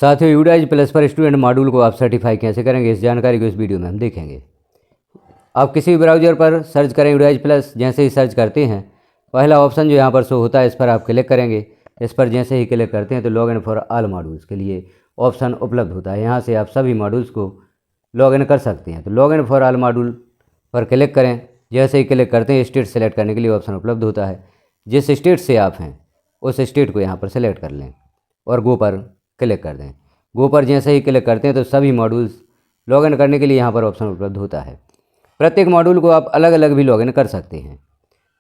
साथियों, यूडाइज प्लस पर student module को आप सर्टिफाई कैसे करेंगे, इस जानकारी को इस वीडियो में हम देखेंगे। आप किसी भी ब्राउज़र पर सर्च करें यूडाइज प्लस, जैसे ही सर्च करते हैं पहला ऑप्शन जो यहाँ पर शो होता है इस पर आप क्लिक करेंगे। इस पर जैसे ही क्लिक करते हैं तो log in for all modules के लिए ऑप्शन उपलब्ध होता है। यहाँ से आप सभी मॉड्यूल्स को लॉग इन कर सकते हैं। तो log in for all module पर क्लिक करें। जैसे ही क्लिक करते हैं स्टेट सेलेक्ट करने के लिए ऑप्शन उपलब्ध होता है। जिस स्टेट से आप हैं उस स्टेट को यहाँ पर सेलेक्ट कर लें और गो पर क्लिक कर दें। गो पर जैसे ही क्लिक करते हैं तो सभी मॉड्यूल्स लॉगिन करने के लिए यहाँ पर ऑप्शन उपलब्ध होता है। प्रत्येक मॉड्यूल को आप अलग अलग भी लॉगिन कर सकते हैं।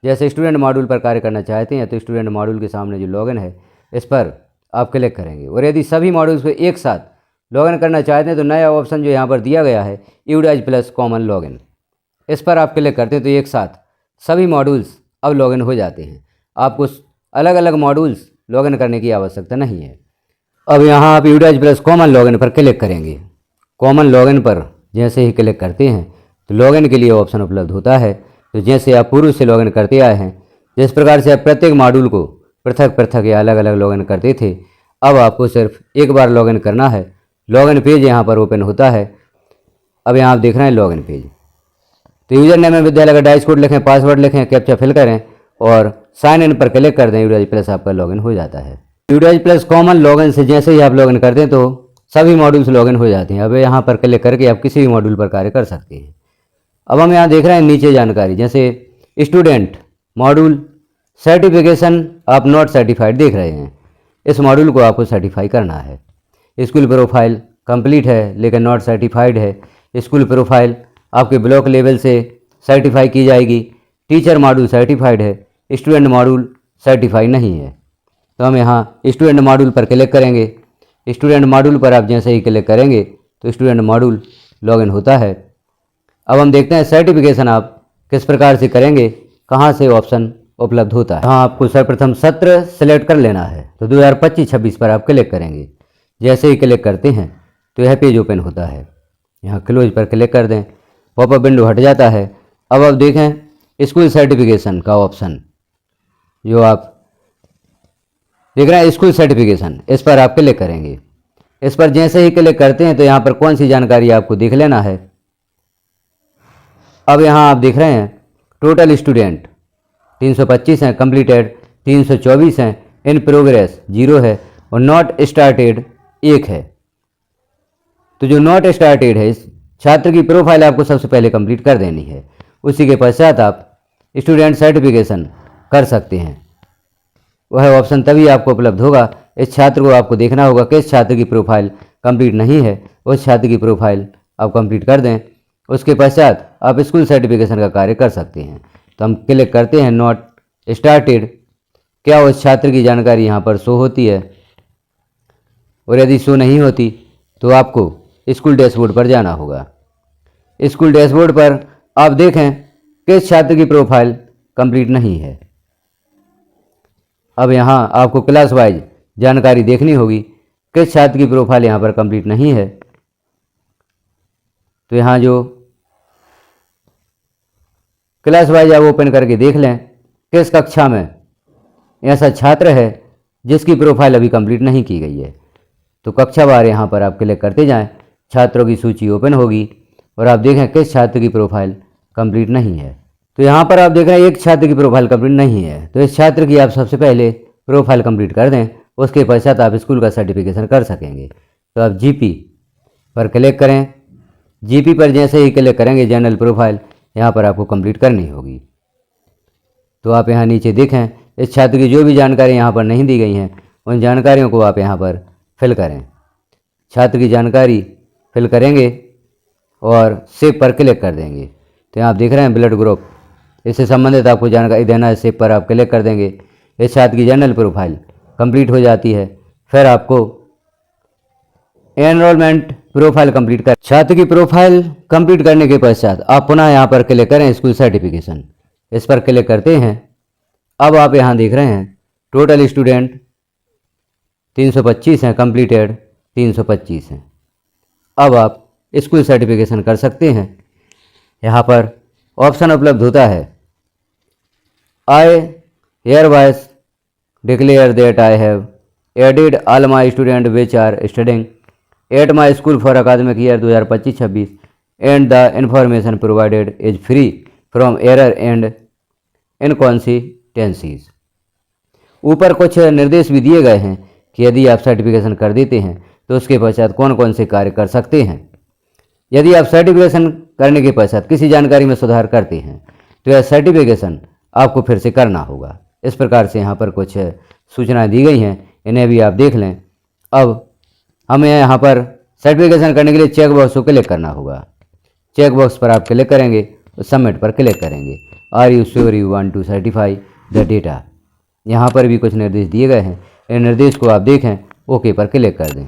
जैसे स्टूडेंट मॉड्यूल पर कार्य करना चाहते हैं तो स्टूडेंट मॉड्यूल के सामने जो लॉगिन है इस पर आप क्लिक करेंगे। और यदि सभी मॉड्यूल्स को एक साथ लॉगिन करना चाहते हैं तो नया ऑप्शन जो यहाँ पर दिया गया है यूडाइज प्लस कॉमन लॉगिन, इस पर आप क्लिक करते हैं तो एक साथ सभी मॉड्यूल्स अब लॉगिन हो जाते हैं। आपको अलग अलग मॉड्यूल्स लॉगिन करने की आवश्यकता नहीं है। अब यहाँ आप यूडाइज प्लस कॉमन लॉगिन पर क्लिक करेंगे। कॉमन लॉगिन पर जैसे ही क्लिक करते हैं तो लॉगिन के लिए ऑप्शन उपलब्ध होता है। तो जैसे आप पूर्व से लॉगिन करते आए हैं, जिस प्रकार से आप प्रत्येक मॉड्यूल को पृथक पृथक या अलग अलग लॉगिन करते थे, अब आपको सिर्फ एक बार लॉगिन करना है। लॉगिन पेज यहाँ पर ओपन होता है। अब यहाँ आप देख रहे हैं लॉगिन पेज। तो यूजर नेम में विद्यालय का डाइस कोड लिखें, पासवर्ड लिखें, कैप्चा फिल करें और साइन इन पर क्लिक कर दें। यूडाइज प्लस आपका लॉगिन हो जाता है। यूडाइज प्लस कॉमन लॉगिन से जैसे ही आप लॉगिन करते हैं तो सभी मॉड्यूल्स लॉगिन हो जाते हैं। अब यहाँ पर क्लिक करके आप किसी भी मॉड्यूल पर कार्य कर सकते हैं। अब हम यहाँ देख रहे हैं नीचे जानकारी, जैसे स्टूडेंट मॉड्यूल सर्टिफिकेशन आप नॉट सर्टिफाइड देख रहे हैं। इस मॉड्यूल को आपको सर्टिफाई करना है। स्कूल प्रोफाइल कंप्लीट है लेकिन नॉट सर्टिफाइड है। स्कूल प्रोफाइल आपके ब्लॉक लेवल से सर्टिफाई की जाएगी। टीचर मॉड्यूल सर्टिफाइड है, स्टूडेंट मॉड्यूल सर्टिफाई नहीं है। तो हम यहाँ स्टूडेंट मॉड्यूल पर क्लिक करेंगे। स्टूडेंट मॉड्यूल पर आप जैसे ही क्लिक करेंगे तो स्टूडेंट मॉड्यूल लॉगिन होता है। अब हम देखते हैं सर्टिफिकेशन आप किस प्रकार से करेंगे, कहाँ से ऑप्शन उपलब्ध होता है। हाँ, आपको सर्वप्रथम सत्र सेलेक्ट कर लेना है। तो 2025-26 पर आप क्लिक करेंगे। जैसे ही क्लिक करते हैं तो यह पेज ओपन होता है। यहाँ क्लोज पर क्लिक कर दें, पॉपअप विंडो हट जाता है। अब आप देखें स्कूल सर्टिफिकेशन का ऑप्शन जो आप देख रहे हैं, स्कूल सर्टिफिकेशन, इस पर आप क्लिक करेंगे। इस पर जैसे ही क्लिक करते हैं तो यहाँ पर कौन सी जानकारी आपको देख लेना है। अब यहाँ आप देख रहे हैं टोटल स्टूडेंट 325 हैं, कंप्लीटेड 324 हैं, इन प्रोग्रेस 0 है और नॉट स्टार्टेड 1 है। तो जो नॉट स्टार्टेड है इस छात्र की प्रोफाइल आपको सबसे पहले कंप्लीट कर देनी है। उसी के पश्चात आप स्टूडेंट सर्टिफिकेशन कर सकते हैं। वह ऑप्शन तभी आपको उपलब्ध होगा। इस छात्र को आपको देखना होगा किस छात्र की प्रोफाइल कंप्लीट नहीं है, उस छात्र की प्रोफाइल आप कंप्लीट कर दें। उसके पश्चात आप स्कूल सर्टिफिकेशन का कार्य कर सकते हैं। तो हम क्लिक करते हैं नॉट स्टार्टेड। क्या उस छात्र की जानकारी यहाँ पर शो होती है, और यदि शो नहीं होती तो आपको स्कूल डैशबोर्ड पर जाना होगा। स्कूल डैशबोर्ड पर आप देखें किस छात्र की प्रोफाइल कंप्लीट नहीं है। अब यहाँ आपको क्लास वाइज जानकारी देखनी होगी किस छात्र की प्रोफाइल यहाँ पर कंप्लीट नहीं है। तो यहाँ जो क्लास वाइज आप ओपन करके देख लें किस कक्षा में ऐसा छात्र है जिसकी प्रोफाइल अभी कंप्लीट नहीं की गई है। तो कक्षा वार यहाँ पर आप क्लिक करते जाएं, छात्रों की सूची ओपन होगी और आप देखें किस छात्र की प्रोफाइल कंप्लीट नहीं है। तो यहाँ पर आप देख रहे हैं एक छात्र की प्रोफाइल कंप्लीट नहीं है। तो इस छात्र की आप सबसे पहले प्रोफाइल कंप्लीट कर दें, उसके पश्चात आप स्कूल का सर्टिफिकेशन कर सकेंगे। तो आप जीपी पर क्लिक करें। जीपी पर जैसे ही क्लिक करेंगे जनरल प्रोफाइल यहाँ पर आपको कंप्लीट करनी होगी। तो आप यहाँ नीचे देखें इस छात्र की जो भी जानकारी यहाँ पर नहीं दी गई हैं उन जानकारियों को आप यहाँ पर फिल करें। छात्र की जानकारी फिल करेंगे और सेव पर क्लिक कर देंगे। तो यहाँ आप देख रहे हैं ब्लड ग्रुप, इससे संबंधित आपको जानकारी देना है। सेव पर आप क्लिक कर देंगे। इस छात्र की जनरल प्रोफाइल कंप्लीट हो जाती है। फिर आपको एनरोलमेंट प्रोफाइल कंप्लीट कर, छात्र की प्रोफाइल कंप्लीट करने के पश्चात आप पुनः यहाँ पर क्लिक करें स्कूल सर्टिफिकेशन। इस पर क्लिक करते हैं। अब आप यहाँ देख रहे हैं टोटल स्टूडेंट 325 हैं, कंप्लीटेड 325 हैं। अब आप स्कूल सर्टिफिकेशन कर सकते हैं। यहाँ पर ऑप्शन उपलब्ध होता है I here wise declare that I have added all my student which are studying at my school for academic year 2025-26 and the information provided is free from error and inconsistencies. ऊपर कुछ निर्देश भी दिए गए हैं कि यदि आप सर्टिफिकेशन कर देते हैं तो उसके पश्चात कौन कौन से कार्य कर सकते हैं। यदि आप सर्टिफिकेशन करने के पश्चात किसी जानकारी में सुधार करते हैं तो यह सर्टिफिकेशन आपको फिर से करना होगा। इस प्रकार से यहाँ पर कुछ सूचनाएं दी गई हैं, इन्हें भी आप देख लें। अब हमें यहाँ पर सर्टिफिकेशन करने के लिए चेक बॉक्स को क्लिक करना होगा। चेक बॉक्स पर आप क्लिक करेंगे और सबमिट पर क्लिक करेंगे। Are you sure you want to certify the data. यहाँ पर भी कुछ निर्देश दिए गए हैं, इन निर्देश को आप देखें, ओके पर क्लिक कर दें।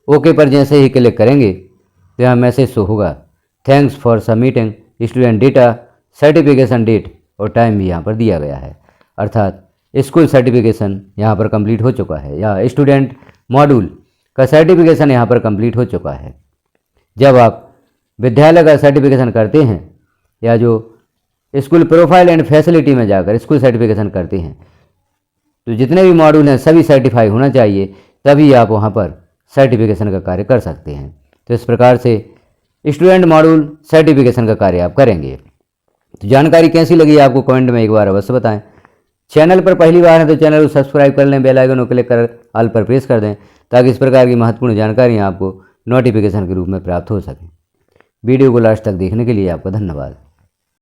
ओके पर जैसे ही क्लिक करेंगे तो यहाँ मैसेज शो होगा, thanks for submitting student data, certification date और टाइम भी यहाँ पर दिया गया है, अर्थात स्कूल सर्टिफिकेशन यहाँ पर कंप्लीट हो चुका है या स्टूडेंट मॉड्यूल का सर्टिफिकेशन यहाँ पर कंप्लीट हो चुका है। जब आप विद्यालय का सर्टिफिकेशन करते हैं या जो स्कूल प्रोफाइल एंड फैसिलिटी में जाकर स्कूल सर्टिफिकेशन करते हैं तो जितने भी मॉड्यूल हैं सभी सर्टिफाई होना चाहिए, तभी आप वहाँ पर सर्टिफिकेशन का कार्य कर सकते हैं। तो इस प्रकार से स्टूडेंट मॉड्यूल सर्टिफिकेशन का कार्य आप करेंगे। तो जानकारी कैसी लगी आपको कमेंट में एक बार अवश्य बताएं। चैनल पर पहली बार है तो चैनल को सब्सक्राइब कर लें, बेल आइकन को क्लिक कर ऑल पर प्रेस कर दें ताकि इस प्रकार की महत्वपूर्ण जानकारियाँ आपको नोटिफिकेशन के रूप में प्राप्त हो सकें। वीडियो को लास्ट तक देखने के लिए आपका धन्यवाद।